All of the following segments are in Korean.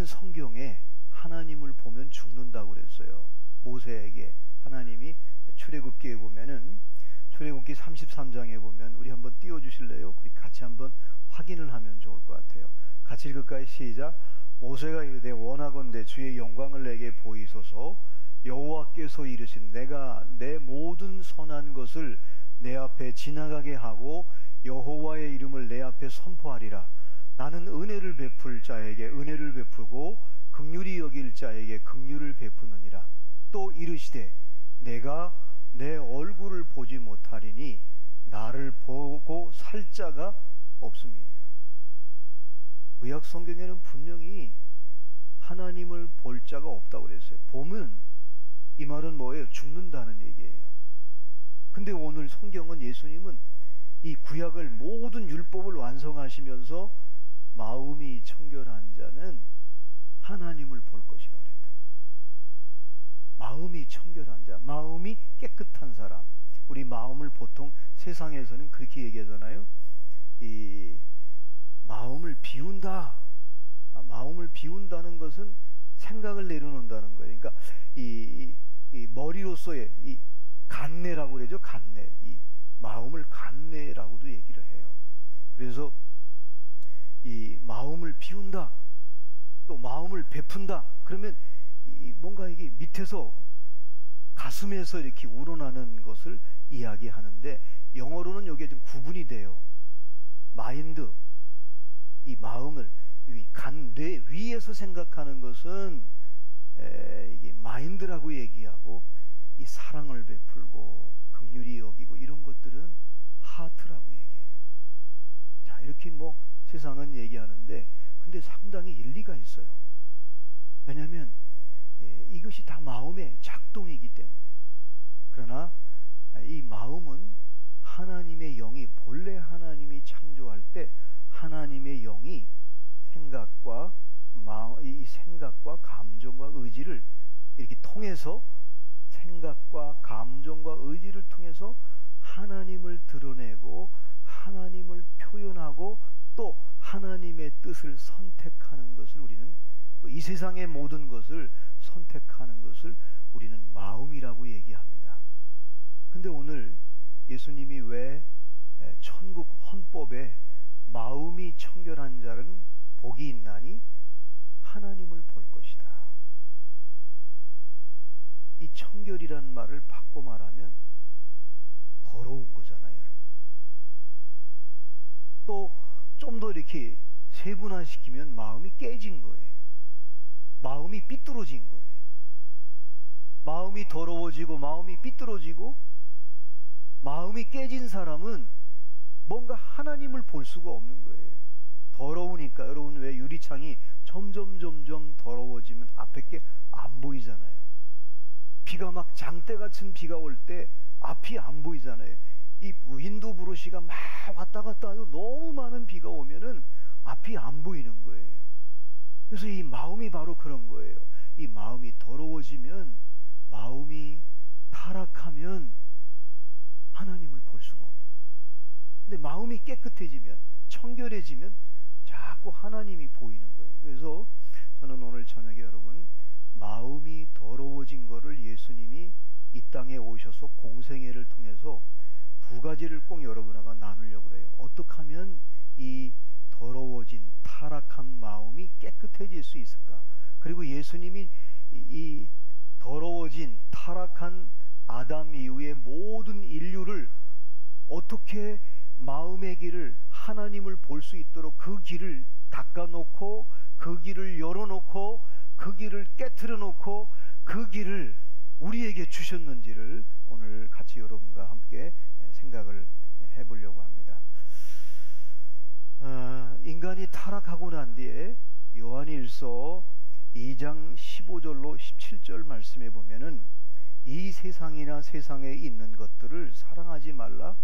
우리는 성경에 하나님을 보면 죽는다고 그랬어요. 모세에게 하나님이 출애굽기에 보면은 출애굽기 33장에 보면 우리 한번 띄워주실래요? 우리 같이 한번 확인을 하면 좋을 것 같아요. 같이 읽을까요? 시작. 모세가 이르되 원하건대 주의 영광을 내게 보이소서. 여호와께서 이르신 내가 내 모든 선한 것을 내 앞에 지나가게 하고 여호와의 이름을 내 앞에 선포하리라. 나는 은혜를 베풀 자에게 은혜를 베풀고 긍휼히 여길 자에게 긍휼을 베푸느니라. 또 이르시되 내가 내 얼굴을 보지 못하리니 나를 보고 살 자가 없음이니라. 구약 성경에는 분명히 하나님을 볼 자가 없다고 그랬어요. 보면 이 말은 뭐예요? 죽는다는 얘기예요. 근데 오늘 성경은 예수님은 이 구약을 모든 율법을 완성하시면서 마음이 청결한 자는 하나님을 볼 것이라 그랬단 말이에요. 마음이 청결한 자, 마음이 깨끗한 사람. 우리 마음을 보통 세상에서는 그렇게 얘기하잖아요. 이 마음을 비운다. 마음을 비운다는 것은 생각을 내려놓는다는 거예요. 그러니까 이 머리로서의 이 간내라고 그러죠. 간내. 이 마음을 간내라고도 얘기를 해요. 그래서 이 마음을 비운다, 또 마음을 베푼다. 그러면 뭔가 이게 밑에서 가슴에서 이렇게 우러나는 것을 이야기하는데 영어로는 이게 좀 구분이 돼요. 마인드, 이 마음을 뇌 위에서 생각하는 것은 이게 마인드라고 얘기하고, 이 사랑을 베풀고 긍휼히 여기고 이런 것들은 하트라고 얘기해요. 자, 이렇게 뭐 세상은 얘기하는데 근데 상당히 일리가 있어요. 왜냐하면 이것이 다 마음의 작동이기 때문에. 그러나 이 마음은 하나님의 영이, 본래 하나님이 창조할 때 하나님의 영이 생각과 이 생각과 감정과 의지를 이렇게 통해서, 생각과 감정과 의지를 통해서 하나님을 드러내고 하나님을 표현하고 또 하나님의 뜻을 선택하는 것을 우리는, 또 이 세상의 모든 것을 선택하는 것을 우리는 마음이라고 얘기합니다. 근데 오늘 예수님이 왜 천국 헌법에 마음이 청결한 자는 복이 있나니 하나님을 볼 것이다. 이 청결이라는 말을 바꿔 말하면 더러운 거잖아요, 여러분. 또 좀 더 이렇게 세분화시키면 마음이 깨진 거예요. 마음이 삐뚤어진 거예요. 마음이 더러워지고 마음이 삐뚤어지고 마음이 깨진 사람은 뭔가 하나님을 볼 수가 없는 거예요. 더러우니까. 여러분, 왜 유리창이 점점 더러워지면 앞에 게 안 보이잖아요. 비가 막 장대 같은 비가 올 때 앞이 안 보이잖아요. 이 윈도 브러시가 막 왔다 갔다 하고 너무 많은 비가 오면은 앞이 안 보이는 거예요. 그래서 이 마음이 바로 그런 거예요. 이 마음이 더러워지면, 마음이 타락하면 하나님을 볼 수가 없는 거예요. 근데 마음이 깨끗해지면, 청결해지면 자꾸 하나님이 보이는 거예요. 그래서 저는 오늘 저녁에 여러분, 마음이 더러워진 거를 예수님이 이 땅에 오셔서 공생애를 통해서 두 가지를 꼭 여러분과 나누려고 그래요. 어떻게 하면 이 더러워진 타락한 마음이 깨끗해질 수 있을까? 그리고 예수님이 이 더러워진 타락한 아담 이후의 모든 인류를 어떻게 마음의 길을, 하나님을 볼 수 있도록 그 길을 닦아놓고, 그 길을 열어놓고, 그 길을 깨트려 놓고 그 길을 우리에게 주셨는지를 오늘 같이 여러분과 함께 생각을 해보려고 합니다. 인간이 타락하고 난 뒤에 요한일서 2장 15절로 17절 말씀에 보면은 이 세상이나 세상에 있는 것들을 사랑하지 말라.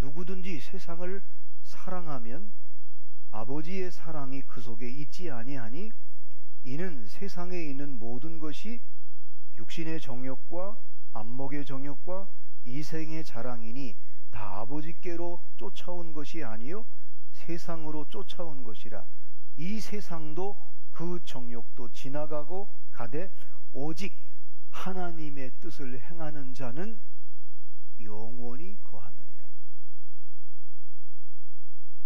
누구든지 세상을 사랑하면 아버지의 사랑이 그 속에 있지 아니하니 이는 세상에 있는 모든 것이 육신의 정욕과 안목의 정욕과 이생의 자랑이니 다 아버지께로 쫓아온 것이 아니요 세상으로 쫓아온 것이라. 이 세상도 그 정욕도 지나가고 가되 오직 하나님의 뜻을 행하는 자는 영원히 거하느니라.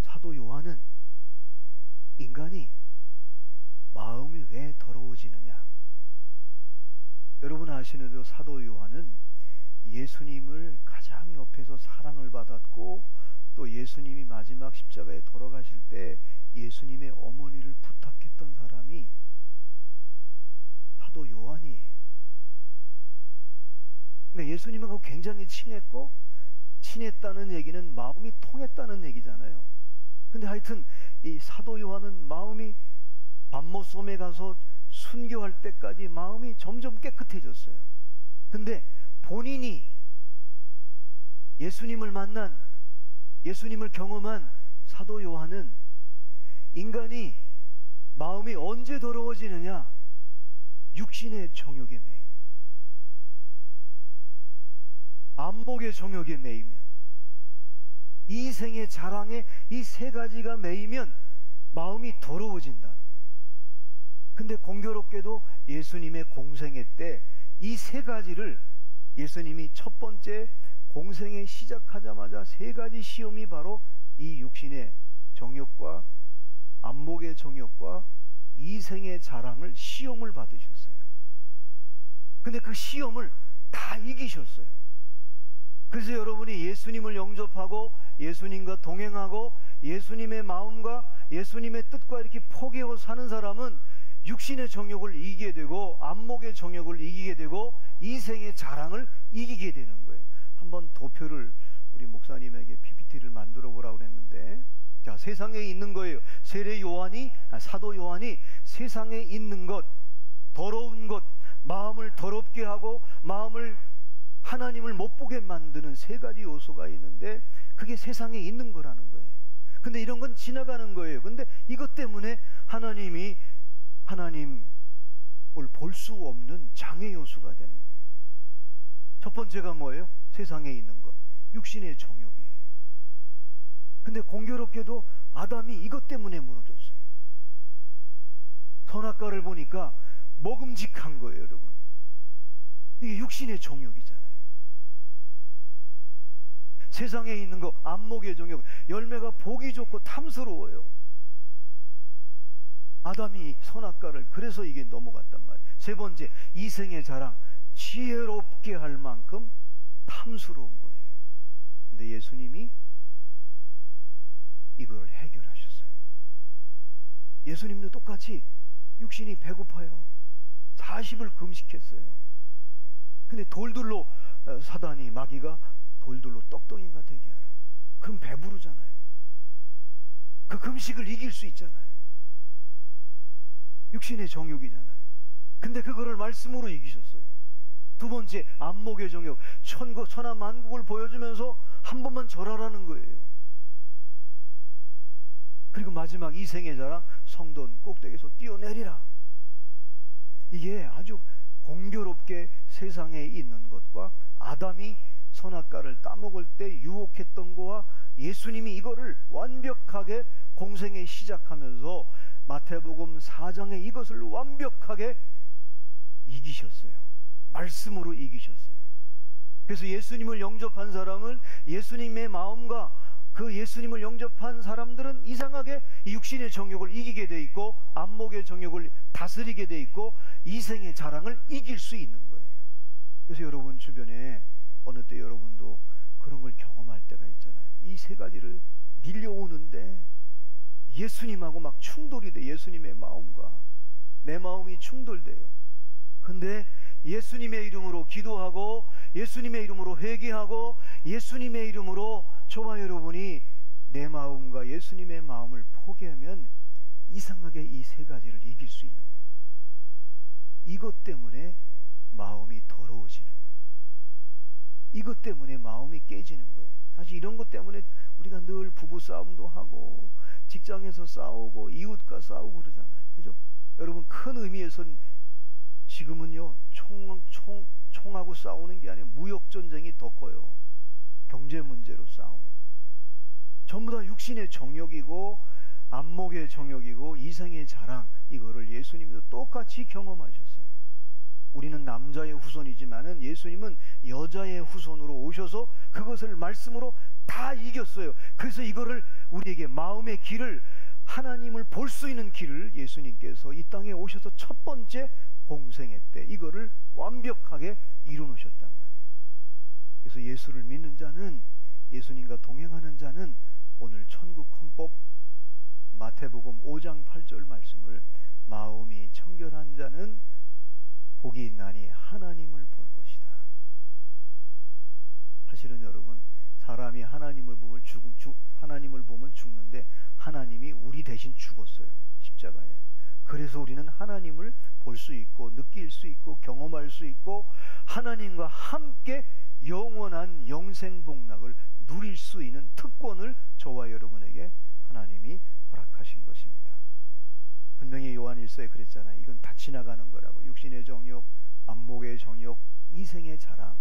사도 요한은 인간이 마음이 왜 더러워지느냐, 여러분 아시는 대로 사도 요한은 예수님을 가장 옆에서 사랑을 받았고, 또 예수님이 마지막 십자가에 돌아가실 때 예수님의 어머니를 부탁했던 사람이 사도 요한이에요. 그러니까 예수님하고 굉장히 친했고, 친했다는 얘기는 마음이 통했다는 얘기잖아요. 근데 하여튼 이 사도 요한은 마음이 밤모섬에 가서 순교할 때까지 마음이 점점 깨끗해졌어요. 근데 본인이 예수님을 만난, 예수님을 경험한 사도 요한은 인간이 마음이 언제 더러워지느냐, 육신의 정욕에 매이면, 안목의 정욕에 매이면, 이생의 자랑에 이 세 가지가 매이면 마음이 더러워진다는 거예요. 근데 공교롭게도 예수님의 공생애 때 이 세 가지를 예수님이 첫 번째 공생애 시작하자마자 세 가지 시험이 바로 이 육신의 정욕과 안목의 정욕과 이생의 자랑을 시험을 받으셨어요. 근데 그 시험을 다 이기셨어요. 그래서 여러분이 예수님을 영접하고 예수님과 동행하고 예수님의 마음과 예수님의 뜻과 이렇게 포개어 사는 사람은 육신의 정욕을 이기게 되고 안목의 정욕을 이기게 되고 이생의 자랑을 이기게 되는 거예요. 한번 도표를 우리 목사님에게 PPT를 만들어 보라고 그랬는데, 자, 세상에 있는 거예요. 사도 요한이 세상에 있는 것, 더러운 것, 마음을 더럽게 하고 마음을 하나님을 못 보게 만드는 세 가지 요소가 있는데, 그게 세상에 있는 거라는 거예요. 근데 이런 건 지나가는 거예요. 근데 이것 때문에 하나님이 하나님을 볼 수 없는 장애 요소가 되는 거예요. 첫 번째가 뭐예요? 세상에 있는 것, 육신의 정욕이에요. 근데 공교롭게도 아담이 이것 때문에 무너졌어요. 선악과를 보니까 먹음직한 거예요, 여러분. 이게 육신의 정욕이잖아요. 세상에 있는 거, 안목의 정욕, 열매가 보기 좋고 탐스러워요. 아담이 선악과를 그래서 이게 넘어갔단 말이에요. 세 번째, 이생의 자랑, 지혜롭게 할 만큼 탐스러운 거예요. 근데 예수님이 이걸 해결하셨어요. 예수님도 똑같이 육신이 배고파요. 40을 금식했어요. 근데 돌들로 사단이, 마귀가 돌들로 떡덩이가 되게 하라. 그럼 배부르잖아요. 그 금식을 이길 수 있잖아요. 육신의 정욕이잖아요. 근데 그거를 말씀으로 이기셨어요. 두 번째, 안목의 정욕, 천하 만국을 보여주면서 한 번만 절하라는 거예요. 그리고 마지막 이생의 자랑, 성돈 꼭대기에서 뛰어내리라. 이게 아주 공교롭게 세상에 있는 것과 아담이 선악과를 따먹을 때 유혹했던 거와 예수님이 이거를 완벽하게 공생에 시작하면서 마태복음 4장에 이것을 완벽하게 이기셨어요. 말씀으로 이기셨어요. 그래서 예수님을 영접한 사람은 예수님의 마음과 그 예수님을 영접한 사람들은 이상하게 육신의 정욕을 이기게 돼 있고 안목의 정욕을 다스리게 돼 있고 이생의 자랑을 이길 수 있는 거예요. 그래서 여러분 주변에 어느 때 여러분도 그런 걸 경험할 때가 있잖아요. 이 세 가지를 밀려오는데 예수님하고 막 충돌이 돼. 예수님의 마음과 내 마음이 충돌돼요. 근데 예수님의 이름으로 기도하고 예수님의 이름으로 회개하고 예수님의 이름으로 저와 여러분이 내 마음과 예수님의 마음을 포기하면 이상하게 이 세 가지를 이길 수 있는 거예요. 이것 때문에 마음이 더러워지는 거예요. 이것 때문에 마음이 깨지는 거예요. 사실 이런 것 때문에 우리가 늘 부부싸움도 하고 직장에서 싸우고 이웃과 싸우고 그러잖아요. 그죠? 여러분, 큰 의미에서는 지금은요 총하고 싸우는 게 아니라 무역전쟁이 더 커요. 경제 문제로 싸우는 거예요. 전부 다 육신의 정욕이고 안목의 정욕이고 이생의 자랑, 이거를 예수님도 똑같이 경험하셨어요. 우리는 남자의 후손이지만은 예수님은 여자의 후손으로 오셔서 그것을 말씀으로 다 이겼어요. 그래서 이거를 우리에게 마음의 길을, 하나님을 볼 수 있는 길을 예수님께서 이 땅에 오셔서 첫 번째 공생애 때 이거를 완벽하게 이루놓으셨단 말이에요. 그래서 예수를 믿는 자는, 예수님과 동행하는 자는 오늘 천국 헌법 마태복음 5장 8절 말씀을, 마음이 청결한 자는 복이 있나니 하나님을 볼 것이다. 사실은 여러분, 사람이 하나님을 보면 죽는데 하나님이 우리 대신 죽었어요, 십자가에. 그래서 우리는 하나님을 볼 수 있고 느낄 수 있고 경험할 수 있고 하나님과 함께 영원한 영생복락을 누릴 수 있는 특권을 저와 여러분에게 하나님이 허락하신 것입니다. 분명히 요한일서에 그랬잖아요. 이건 다 지나가는 거라고. 육신의 정욕, 안목의 정욕, 이생의 자랑.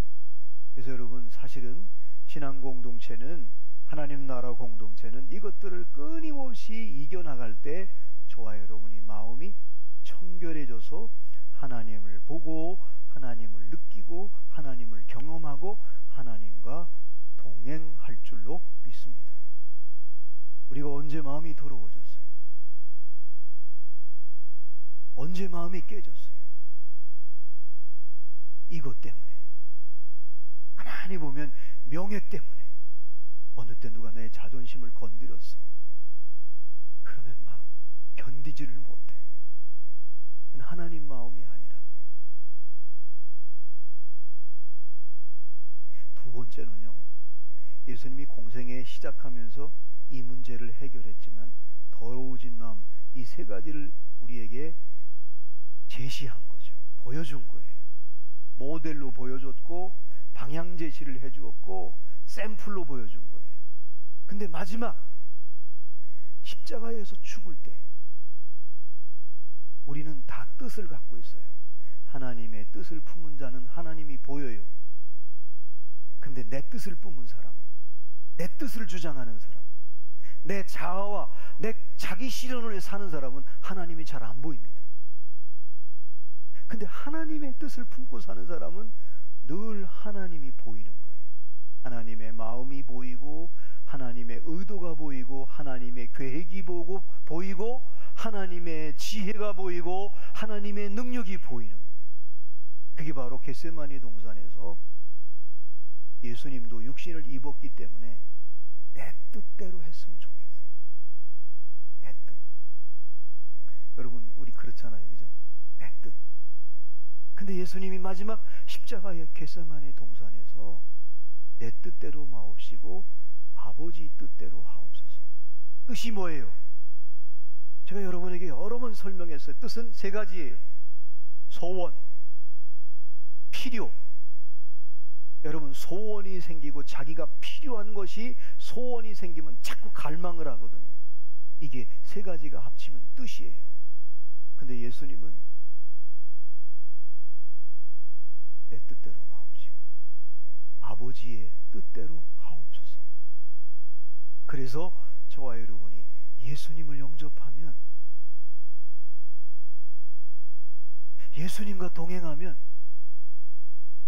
그래서 여러분, 사실은 신앙 공동체는, 하나님 나라 공동체는 이것들을 끊임없이 이겨나갈 때 저와 여러분이 마음이 청결해져서 하나님을 보고 하나님을 느끼고 하나님을 경험하고 하나님과 동행할 줄로 믿습니다. 우리가 언제 마음이 더러워졌어요? 언제 마음이 깨졌어요? 이것 때문에. 가만히 보면 명예 때문에. 어느 때 누가 내 자존심을 건드렸어. 그러면 막 견디지를 못해. 그건 하나님 마음이 아니란 말이에요. 두 번째는요, 예수님이 공생애 시작하면서 이 문제를 해결했지만 더러워진 마음, 이 세 가지를 우리에게 제시한 거죠. 보여준 거예요. 모델로 보여줬고 방향 제시를 해주었고 샘플로 보여준 거예요. 근데 마지막 십자가에서 죽을 때 우리는 다 뜻을 갖고 있어요. 하나님의 뜻을 품은 자는 하나님이 보여요. 근데 내 뜻을 품은 사람은, 내 뜻을 주장하는 사람은, 내 자아와 내 자기 실현을 사는 사람은 하나님이 잘 안 보입니다. 근데 하나님의 뜻을 품고 사는 사람은 늘 하나님이 보이는 거예요. 하나님의 마음이 보이고 하나님의 의도가 보이고 하나님의 계획이 보이고 하나님의 지혜가 보이고 하나님의 능력이 보이는 거예요. 그게 바로 겟세마니 동산에서 예수님도 육신을 입었기 때문에 내 뜻대로 했으면 좋겠어요. 내 뜻. 여러분, 우리 그렇잖아요, 그죠? 내 뜻. 근데 예수님이 마지막 십자가의 겟세마니 동산에서 내 뜻대로 마옵시고 아버지 뜻대로 하옵소서. 뜻이 뭐예요? 제가 여러분에게 여러 번 설명했어요. 뜻은 세 가지예요. 소원, 필요. 여러분, 소원이 생기고 자기가 필요한 것이, 소원이 생기면 자꾸 갈망을 하거든요. 이게 세 가지가 합치면 뜻이에요. 근데 예수님은 내 뜻대로 마옵시고 아버지의 뜻대로 하옵소서. 그래서 저와 여러분이 예수님을 영접하면, 예수님과 동행하면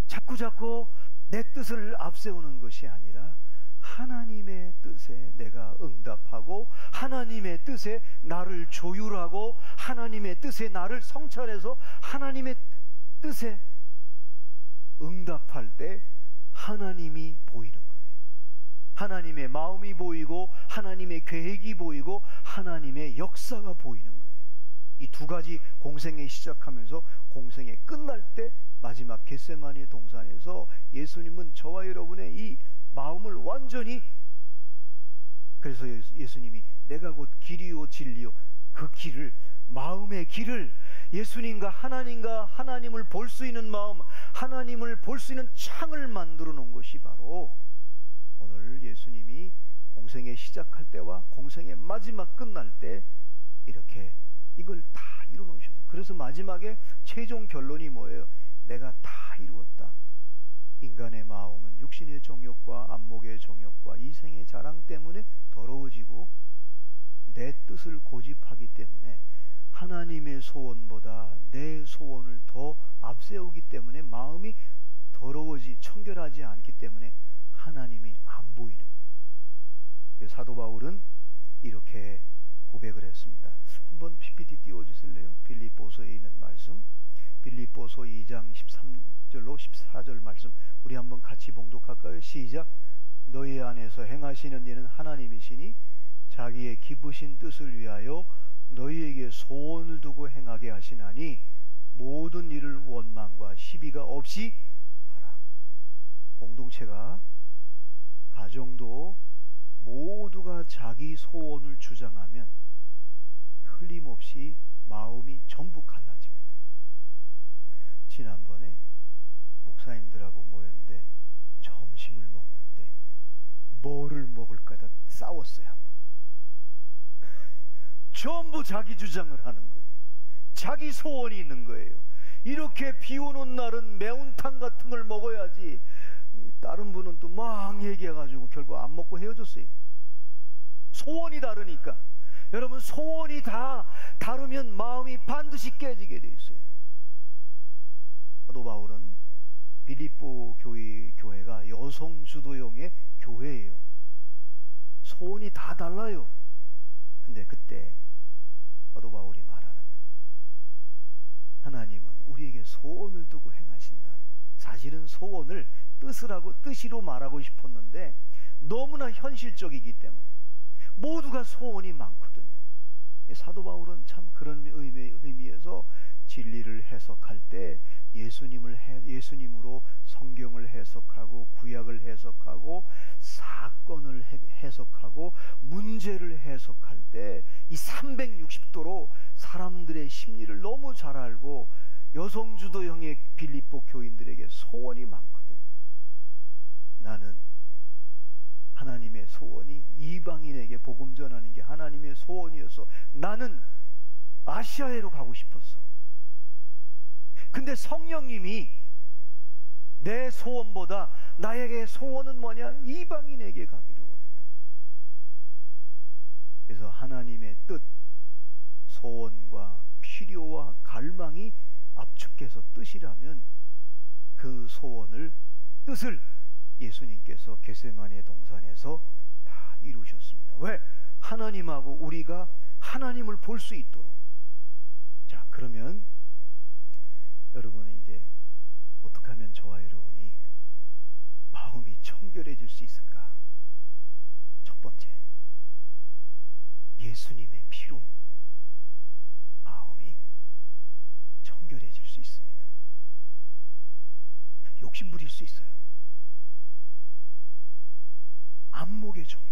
자꾸 내 뜻을 앞세우는 것이 아니라 하나님의 뜻에 내가 응답하고 하나님의 뜻에 나를 조율하고 하나님의 뜻에 나를 성찰해서 하나님의 뜻에 응답할 때 하나님이 보이는 거예요. 하나님의 마음이 보이고 하나님의 계획이 보이고 하나님의 역사가 보이는 거예요. 이 두 가지 공생애 시작하면서 공생애 끝날 때 마지막 겟세마니 동산에서 예수님은 저와 여러분의 이 마음을 완전히, 그래서 예수님이 내가 곧 길이요 진리요, 그 길을, 마음의 길을, 예수님과 하나님을 볼 수 있는 마음, 하나님을 볼 수 있는 창을 만들어 놓은 것이 바로 오늘 예수님이 공생애 시작할 때와 공생애 마지막 끝날 때 이렇게 이걸 다 이루어 놓으셔서, 그래서 마지막에 최종 결론이 뭐예요? 내가 다 이루었다. 인간의 마음은 육신의 정욕과 안목의 정욕과 이생의 자랑 때문에 더러워지고 내 뜻을 고집하기 때문에 하나님의 소원보다 내 소원을 더 앞세우기 때문에 마음이 청결하지 않기 때문에 하나님이 안 보이는 거예요. 그래서 사도 바울은 이렇게 고백을 했습니다. 한번 PPT 띄워주실래요? 빌립보서에 있는 말씀, 빌립보서 2장 13절로 14절 말씀 우리 한번 같이 봉독할까요? 시작. 너희 안에서 행하시는 이는 하나님이시니 자기의 기쁘신 뜻을 위하여 너희에게 소원을 두고 행하게 하시나니 모든 일을 원망과 시비가 없이 하라. 공동체가, 가정도 모두가 자기 소원을 주장하면 틀림없이 마음이 전부 갈라집니다. 지난번에 목사님들하고 모였는데 점심을 먹는데 뭐를 먹을까 다 싸웠어요. 한번 전부 자기 주장을 하는 거예요. 자기 소원이 있는 거예요. 이렇게 비 오는 날은 매운탕 같은 걸 먹어야지. 다른 분은 또 막 얘기해가지고 결국 안 먹고 헤어졌어요. 소원이 다르니까. 여러분, 소원이 다 다르면 마음이 반드시 깨지게 돼 있어요. 사도 바울은 빌립보 교회가 여성 주도형의 교회예요. 소원이 다 달라요. 근데 그때 사도 바울이 말하는 거예요. 하나님은 우리에게 소원을 두고 행하신다는 거예요. 사실은 소원을 뜻으로 말하고 싶었는데 너무나 현실적이기 때문에 모두가 소원이 많거든요. 사도 바울은 참 그런 의미에서 진리를 해석할 때 예수님으로 성경을 해석하고 구약을 해석하고 사건을 해석하고 문제를 해석할 때 이 360도로 사람들의 심리를 너무 잘 알고 여성주도형의 빌립보 교인들에게 소원이 많거든요. 나는 하나님의 소원이 이방인에게 복음 전하는 게 하나님의 소원이어서 나는 아시아에로 가고 싶었어. 근데 성령님이 내 소원보다 나에게 소원은 뭐냐? 이방인에게 가기를 원했단 말이에요. 그래서 하나님의 뜻, 소원과 필요와 갈망이 압축해서 뜻이라면 그 뜻을 예수님께서 겟세마네 동산에서 다 이루셨습니다. 왜? 하나님하고 우리가 하나님을 볼 수 있도록. 자, 그러면 여러분은 이제 어떻게 하면 저와 여러분이 마음이 청결해질 수 있을까? 첫 번째, 예수님의 피로 마음이 청결해질 수 있습니다. 욕심 부릴 수 있어요. 안목의 정욕,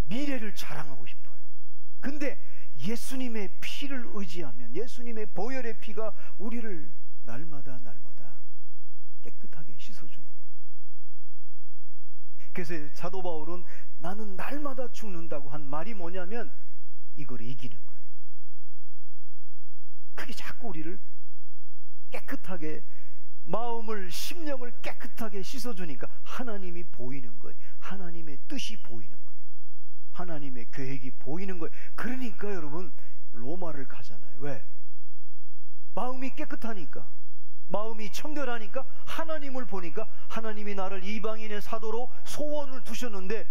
미래를 자랑하고 싶어요. 근데 예수님의 피를 의지하면, 예수님의 보혈의 피가 우리를 날마다 깨끗하게 씻어주는 거예요. 그래서 사도 바울은 나는 날마다 죽는다고 한 말이 뭐냐면 이걸 이기는 거예요. 그게 자꾸 우리를 깨끗하게, 마음을, 심령을 깨끗하게 씻어주니까 하나님이 보이는 거예요. 하나님의 뜻이 보이는 거예요. 하나님의 계획이 보이는 거예요. 그러니까 여러분 로마를 가잖아요. 왜? 마음이 깨끗하니까, 마음이 청결하니까, 하나님을 보니까 하나님이 나를 이방인의 사도로 소원을 두셨는데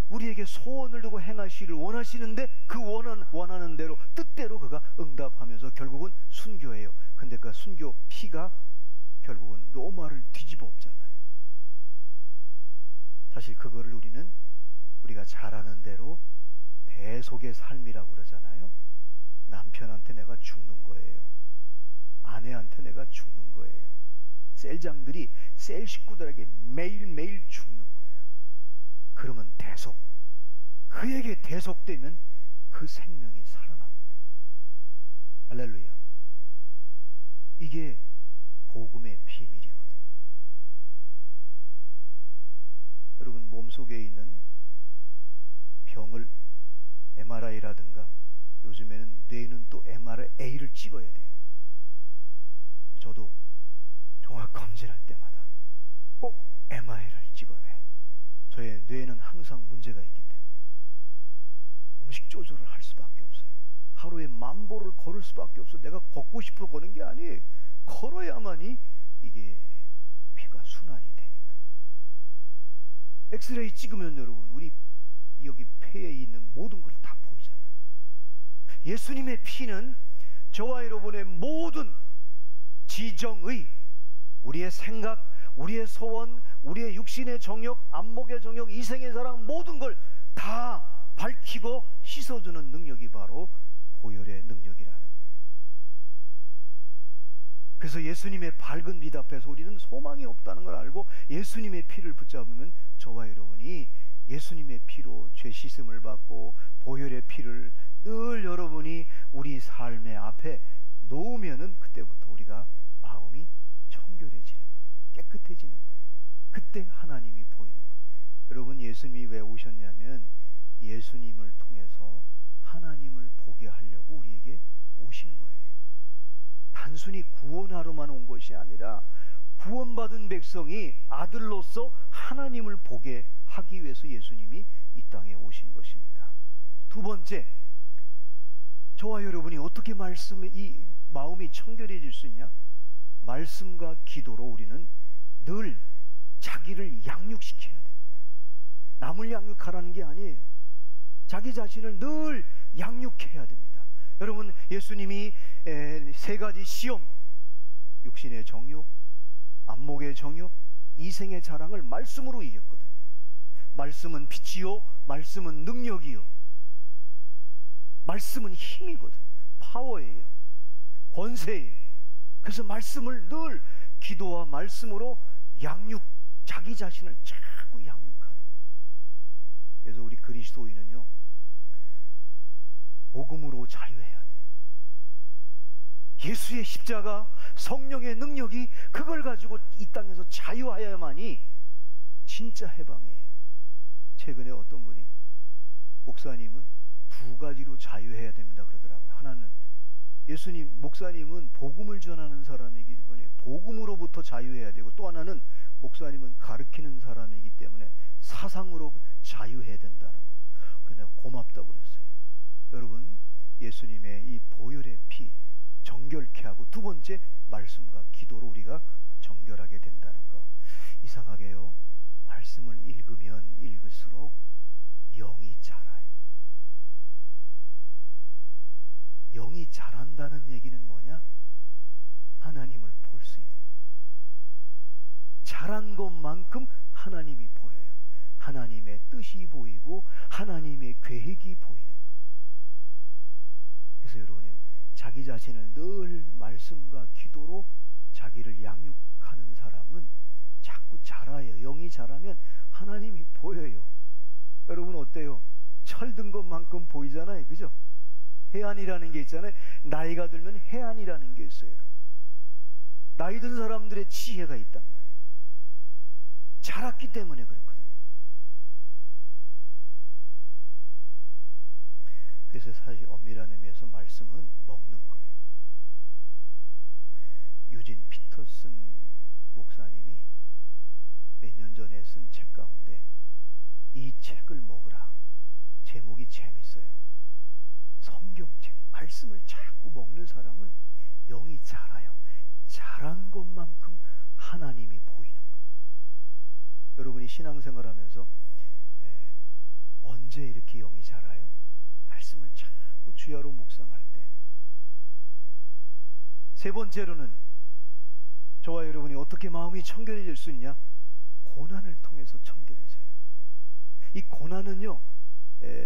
우리에게 소원을 두고 행하시기를 원하시는데 그 원하는 대로, 뜻대로 그가 응답하면서 결국은 순교해요. 근데 그 순교 피가 결국은 로마를 뒤집어 엎잖아요. 사실 그거를 우리가 잘 아는 대로 대속의 삶이라고 그러잖아요. 남편한테 내가 죽는 거예요. 아내한테 내가 죽는 거예요. 셀장들이 셀 식구들에게 매일매일 죽는 거예요. 그러면 대속, 그에게 대속되면 그 생명이 살아납니다. 할렐루야. 이게 복음의 비밀이거든요. 여러분 몸속에 있는 병을 MRI라든가, 요즘에는 뇌는 또 MRA를 찍어야 돼요. 저도 종합검진할 때마다 꼭 MRI를 찍어요. 왜? 저의 뇌는 항상 문제가 있기 때문에. 음식 조절을 할 수밖에 없어요. 하루에 10,000보를 걸을 수밖에 없어. 내가 걷고 싶어 걷는 게 아니에요. 걸어야만이 이게 피가 순환이 되니까. 엑스레이 찍으면 여러분 우리 여기 폐에 있는 모든 걸 다 보이잖아요. 예수님의 피는 저와 여러분의 모든 지정의, 우리의 생각, 우리의 소원, 우리의 육신의 정욕, 안목의 정욕, 이생의 사랑, 모든 걸 다 밝히고 씻어주는 능력이 바로 보혈의 능력이라는 거예요. 그래서 예수님의 밝은 빛 앞에서 우리는 소망이 없다는 걸 알고 예수님의 피를 붙잡으면 저와 여러분이 예수님의 피로 죄 씻음을 받고 보혈의 피를 늘 여러분이 우리 삶의 앞에 놓으면은 그때부터 우리가 마음이 청결해지는 거예요. 깨끗해지는 거예요. 그때 하나님이 보이는 거예요. 여러분, 예수님이 왜 오셨냐면 예수님을 통해서 하나님을 보게 하려고 우리에게 오신 거예요. 단순히 구원하러만 온 것이 아니라 구원받은 백성이 아들로서 하나님을 보게 하기 위해서 예수님이 이 땅에 오신 것입니다. 두 번째, 저와 여러분이 어떻게 이 마음이 청결해질 수 있냐? 말씀과 기도로 우리는 늘 자기를 양육시켜야 됩니다. 남을 양육하라는 게 아니에요. 자기 자신을 늘 양육해야 됩니다. 여러분, 예수님이 3가지 시험, 육신의 정욕, 안목의 정욕, 이생의 자랑을 말씀으로 이겼거든요. 말씀은 빛이요, 말씀은 능력이요, 말씀은 힘이거든요. 파워예요. 권세예요. 그래서 말씀을 늘 기도와 말씀으로 자기 자신을 자꾸 양육하는 거예요. 그래서 우리 그리스도인은요, 복음으로 자유해야 돼요. 예수의 십자가, 성령의 능력이 그걸 가지고 이 땅에서 자유하여야만이 진짜 해방이에요. 최근에 어떤 분이, 목사님은 2가지로 자유해야 됩니다 그러더라고요. 하나는 목사님은 복음을 전하는 사람이기 때문에 복음으로부터 자유해야 되고, 또 하나는 목사님은 가르치는 사람이기 때문에 사상으로 자유해야 된다는 거예요. 그냥 고맙다고 그랬어요. 여러분, 예수님의 이 보혈의 피 정결케 하고, 두 번째 말씀과 기도로 우리가 정결하게 된다는 거. 이상하게요, 말씀을 읽으면 읽을수록 영이 자라요. 영이 자란다는 얘기는 뭐냐? 하나님을 볼 수 있는 거예요. 자란 것만큼 하나님이 보여요. 하나님의 뜻이 보이고 하나님의 계획이 보이는 거예요. 그래서 여러분이 자기 자신을 늘 말씀과 기도로 자기를 양육하는 사람은 자꾸 자라요. 영이 자라면 하나님이 보여요. 여러분 어때요? 철든 것만큼 보이잖아요. 그죠? 해안이라는 게 있잖아요. 나이가 들면 해안이라는 게 있어요. 여러분, 나이 든 사람들의 지혜가 있단 말이에요. 자랐기 때문에 그렇거든요. 그래서 사실 엄밀한 의미에서 말씀은 먹는 거예요. 유진 피터슨 목사님이 몇 년 전에 쓴 책 가운데 이 책을 먹으라, 제목이 재밌어요. 성경책, 말씀을 자꾸 먹는 사람은 영이 자라요. 자란 것만큼 하나님이 보이는 거예요. 여러분이 신앙생활 하면서 언제 이렇게 영이 자라요? 말씀을 자꾸 주야로 묵상할 때. 세 번째로는 저와 여러분이 어떻게 마음이 청결해질 수 있냐? 고난을 통해서 청결해져요. 이 고난은요,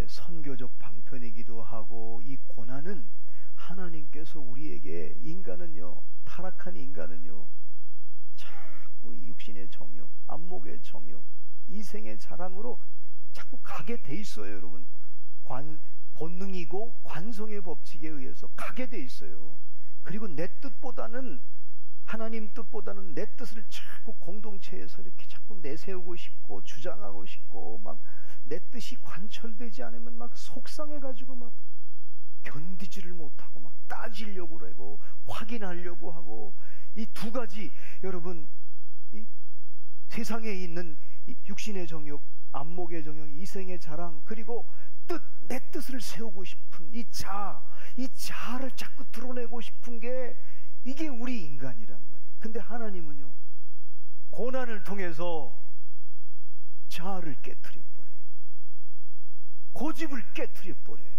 선교적 방편이기도 하고, 이 고난은 하나님께서 우리에게, 인간은요, 타락한 인간은요, 자꾸 육신의 정욕, 안목의 정욕, 이생의 자랑으로 자꾸 가게 돼 있어요. 여러분, 본능이고 관성의 법칙에 의해서 가게 돼 있어요. 그리고 내 뜻보다는, 하나님 뜻보다는 내 뜻을 자꾸 공동체에서 이렇게 자꾸 내세우고 싶고 주장하고 싶고, 막 내 뜻이 관철되지 않으면 막 속상해가지고 막 견디지를 못하고 막 따지려고 하고 확인하려고 하고, 이 2가지 여러분, 이 세상에 있는 이 육신의 정욕, 안목의 정욕, 이생의 자랑, 그리고 뜻, 내 뜻을 세우고 싶은 이 자아를 자꾸 드러내고 싶은 게 이게 우리 인간이란 말이에요. 근데 하나님은요, 고난을 통해서 자아를 깨트려 버려요. 고집을 깨트려 버려요.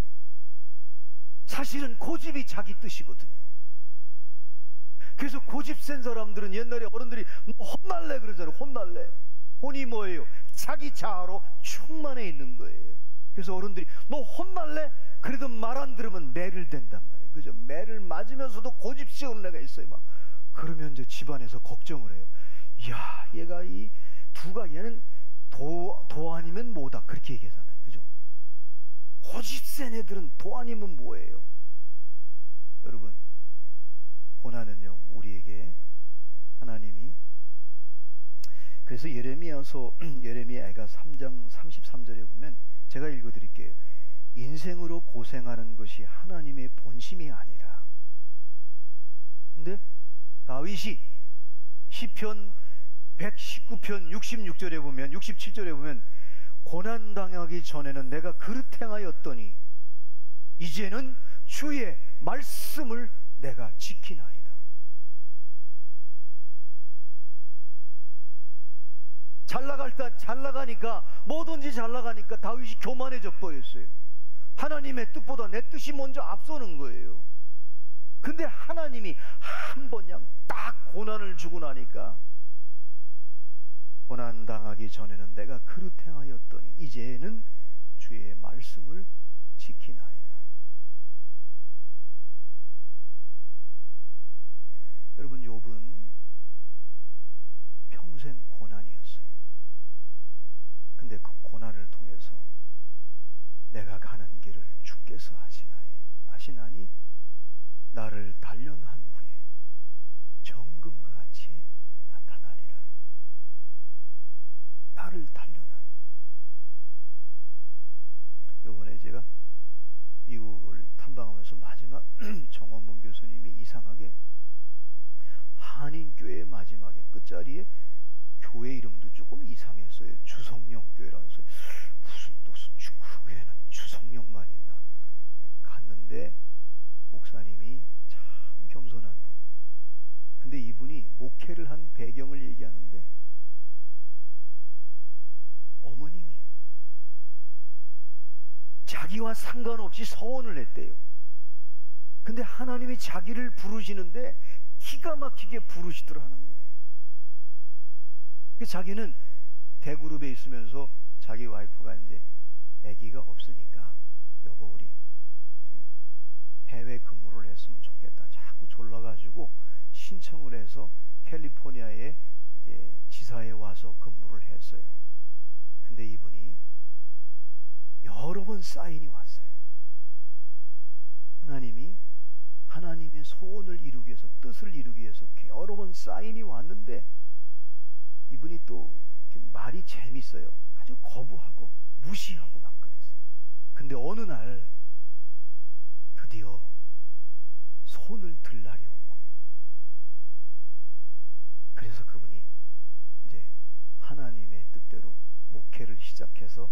사실은 고집이 자기 뜻이거든요. 그래서 고집 센 사람들은 옛날에 어른들이 뭐 혼날래 그러잖아요. 혼날래. 혼이 뭐예요? 자기 자아로 충만해 있는 거예요. 그래서 어른들이 너 혼날래? 그래도 말 안 들으면 매를 댄단 말이에요. 그죠? 매를 맞으면서도 고집 세우는 애가 있어요. 막 그러면 이제 집안에서 걱정을 해요. 야, 얘가 이 두가 얘는 도 아니면 뭐다, 그렇게 얘기하잖아요. 그죠? 고집 센 애들은 도 아니면 뭐예요? 여러분, 고난은요, 우리에게 하나님이, 그래서 예레미야가 3장 33절에 보면, 제가 읽어드릴게요. 인생으로 고생하는 것이 하나님의 본심이 아니라. 근데 다윗이 시편 119편 66절에 보면, 67절에 보면, 고난당하기 전에는 내가 그릇 행하였더니 이제는 주의 말씀을 내가 지키나이다. 잘 나가니까, 뭐든지 잘 나가니까 다윗이 교만해져 버렸어요. 하나님의 뜻보다 내 뜻이 먼저 앞서는 거예요. 근데 하나님이 한 번 그냥 딱 고난을 주고 나니까, 고난 당하기 전에는 내가 그릇 행하였더니 이제는 주의 말씀을 지키나이다. 여러분, 욥은 평생 고난이었어요. 근데 그 고난을 통해서 내가 가는 길을 주께서 아시나니 나를 단련한 후에 정금과 같이 나타나리라. 나를 단련한 후에. 요번에 제가 미국을 탐방하면서 마지막 정원문 교수님이 이상하게 한인교회 마지막에 끝자리에 교회 이름도 조금 이상했어요. 주성령 교회라 그래서 무슨 또 그 교회는 주성령만 있나 갔는데, 목사님이 참 겸손한 분이에요. 근데 이분이 목회를 한 배경을 얘기하는데, 어머님이 자기와 상관없이 서원을 했대요. 근데 하나님이 자기를 부르시는데 기가 막히게 부르시더라는 거예요. 자기는 대그룹에 있으면서 자기 와이프가 이제 아기가 없으니까, 여보 우리 좀 해외 근무를 했으면 좋겠다, 자꾸 졸라가지고 신청을 해서 캘리포니아에 이제 지사에 와서 근무를 했어요. 근데 이분이 여러 번 사인이 왔어요. 하나님의 소원을 이루기 위해서, 뜻을 이루기 위해서 여러 번 사인이 왔는데, 이분이 또 이렇게 말이 재밌어요. 아주 거부하고 무시하고 막 그랬어요. 근데 어느 날 드디어 손을 들 날이 온 거예요. 그래서 그분이 이제 하나님의 뜻대로 목회를 시작해서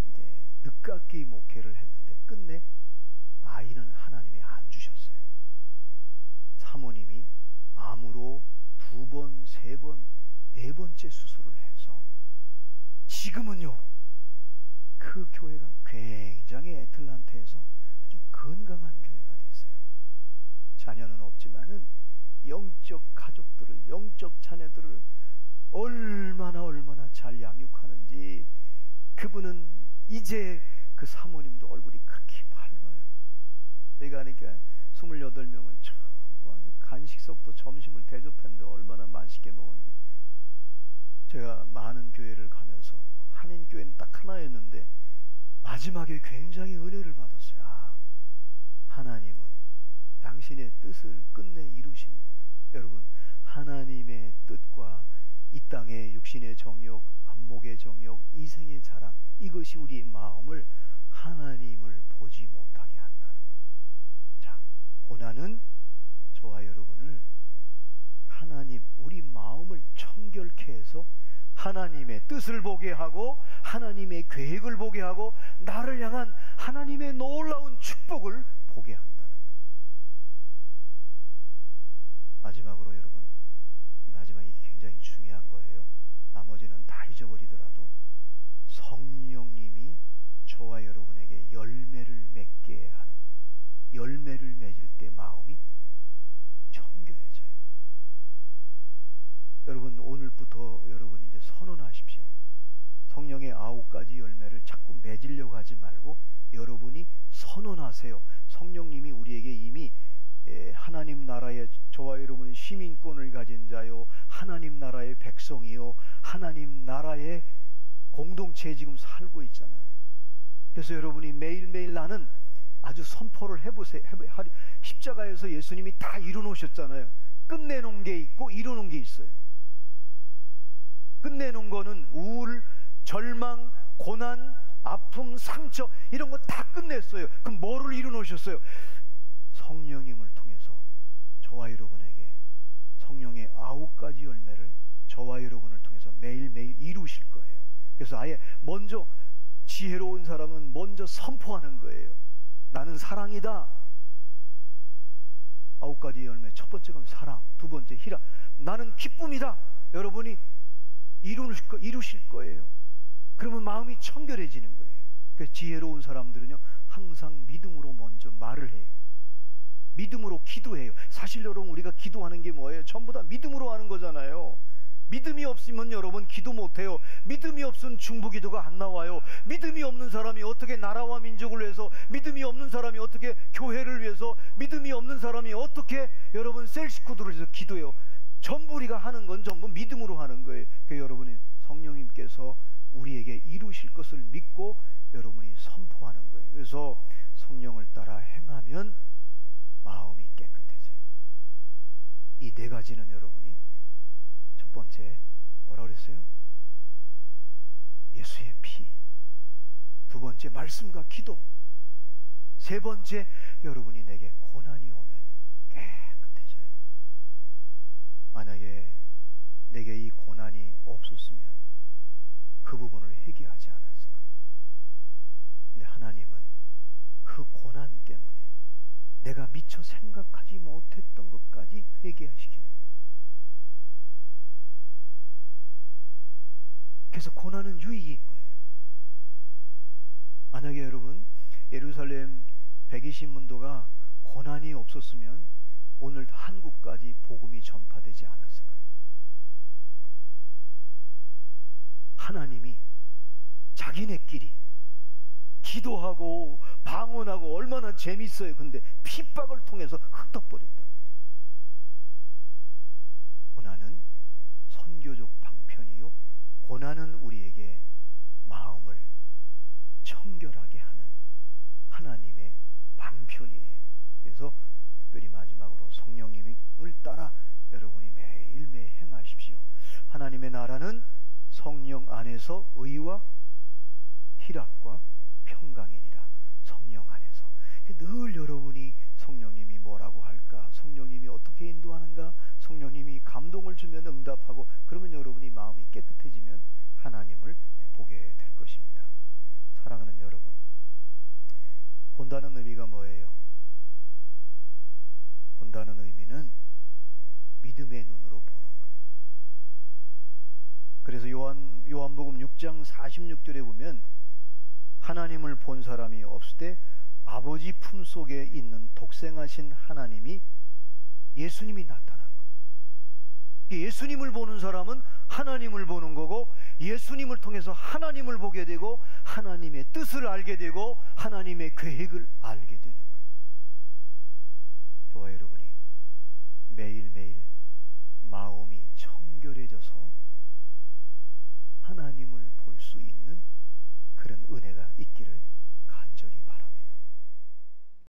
이제 늦깎이 목회를 했는데, 끝내 아이는 하나님이 안 주셨어요. 사모님이 암으로 2번, 3번, 4번째 수술을 해서 지금은요, 그 교회가 굉장히 애틀란타에서 아주 건강한 교회가 됐어요. 자녀는 없지만은 영적 가족들을, 영적 자녀들을 얼마나 잘 양육하는지, 그분은 이제 그 사모님도 얼굴이 그렇게 밝아요. 저희가 하니까 28명을 전부 아주 간식서부터 점심을 대접했는데 얼마나 맛있게 먹었는지. 제가 많은 교회를 가면서 한인교회는 딱 하나였는데 마지막에 굉장히 은혜를 받았어요. 아, 하나님은 당신의 뜻을 끝내 이루시는구나. 여러분, 하나님의 뜻과 이 땅의 육신의 정욕, 안목의 정욕, 이생의 자랑, 이것이 우리의 마음을 하나님을 보지 못하게 한다는 것. 자, 고난은 저와 여러분을 하나님, 우리 마음을 청결케 해서 하나님의 뜻을 보게 하고 하나님의 계획을 보게 하고 나를 향한 하나님의 놀라운 축복을 보게 한다는 거예요. 마지막으로 여러분, 마지막이 굉장히 중요한 거예요. 나머지는 다 잊어버리더라도 성령님이 저와 여러분에게 열매를 맺게 하는 거예요. 열매를 맺을 때 마음이 청결해져요. 여러분, 오늘부터 여러분 이제 선언하십시오. 성령의 9가지 열매를 자꾸 맺으려고 하지 말고 여러분이 선언하세요. 성령님이 우리에게 이미 하나님 나라의, 저와 여러분은 시민권을 가진 자요, 하나님 나라의 백성이요, 하나님 나라의 공동체에 지금 살고 있잖아요. 그래서 여러분이 매일매일 나는 아주 선포를 해보세요. 십자가에서 예수님이 다 이루놓으셨잖아요. 끝내놓은 게 있고 이루놓은 게 있어요. 끝내놓은 거는 우울, 절망, 고난, 아픔, 상처 이런 거 다 끝냈어요. 그럼 뭐를 이루놓으셨어요? 성령님을 통해서 저와 여러분에게 성령의 9가지 열매를 저와 여러분을 통해서 매일매일 이루실 거예요. 그래서 아예 먼저 지혜로운 사람은 먼저 선포하는 거예요. 나는 사랑이다. 9가지 열매, 첫 번째가 사랑, 두 번째 희락, 나는 기쁨이다. 여러분이 이루실 거예요. 그러면 마음이 청결해지는 거예요. 그래서 지혜로운 사람들은요 항상 믿음으로 먼저 말을 해요. 믿음으로 기도해요. 사실 여러분, 우리가 기도하는 게 뭐예요? 전부 다 믿음으로 하는 거잖아요. 믿음이 없으면 여러분 기도 못해요. 믿음이 없으면 중보기도가 안 나와요. 믿음이 없는 사람이 어떻게 나라와 민족을 위해서, 믿음이 없는 사람이 어떻게 교회를 위해서, 믿음이 없는 사람이 어떻게 여러분 셀식구들을 위해서 기도해요. 전부 우리가 하는 건 전부 믿음으로 하는 거예요. 그러니까 여러분이 성령님께서 우리에게 이루실 것을 믿고 여러분이 선포하는 거예요. 그래서 성령을 따라 행하면 마음이 깨끗해져요. 이 4가지는 여러분이, 첫 번째 뭐라 그랬어요? 예수의 피. 두 번째 말씀과 기도. 세 번째, 여러분이 내게 고난이 오면요 깨끗해져요. 만약에 내게 이 고난이 없었으면 그 부분을 회개하지 않았을 거예요. 근데 하나님은 그 고난 때문에 내가 미처 생각하지 못했던 것까지 회개시키는 거예요. 그래서 고난은 유익인 거예요. 만약에 여러분 예루살렘 120문도가 고난이 없었으면 오늘 한국까지 복음이 전파되지 않았을 거예요. 하나님이 자기네끼리 기도하고 방언하고 얼마나 재밌어요. 근데 핍박을 통해서 흩어버렸단 말이에요. 고난은 선교적 방편이요, 고난은 우리에게 마음을 청결하게 하는 하나님의 방편이에요. 그래서 특별히 마지막으로 성령님을 따라 여러분이 매일매일 행하십시오. 하나님의 나라는 성령 안에서 의와 희락과 평강이니라. 성령 안에서. 늘 여러분이 성령님이 뭐라고 할까, 성령님이 어떻게 인도하는가, 성령님이 감동을 주면 응답하고, 그러면 여러분이 마음이 깨끗해지면 하나님을 보게 될 것입니다. 사랑하는 여러분, 본다는 의미가 뭐예요? 본다는 의미는 믿음의 눈으로 보는 거예요. 그래서 요한복음 6장 46절에 보면 하나님을 본 사람이 없을 때 아버지 품속에 있는 독생하신 하나님이, 예수님이 나타난 거예요. 예수님을 보는 사람은 하나님을 보는 거고, 예수님을 통해서 하나님을 보게 되고 하나님의 뜻을 알게 되고 하나님의 계획을 알게 되는 거예요. 저와 여러분이 매일매일 마음이 청결해져서 하나님을 볼 수 있는 그런 은혜가 있기를 간절히 바랍니다.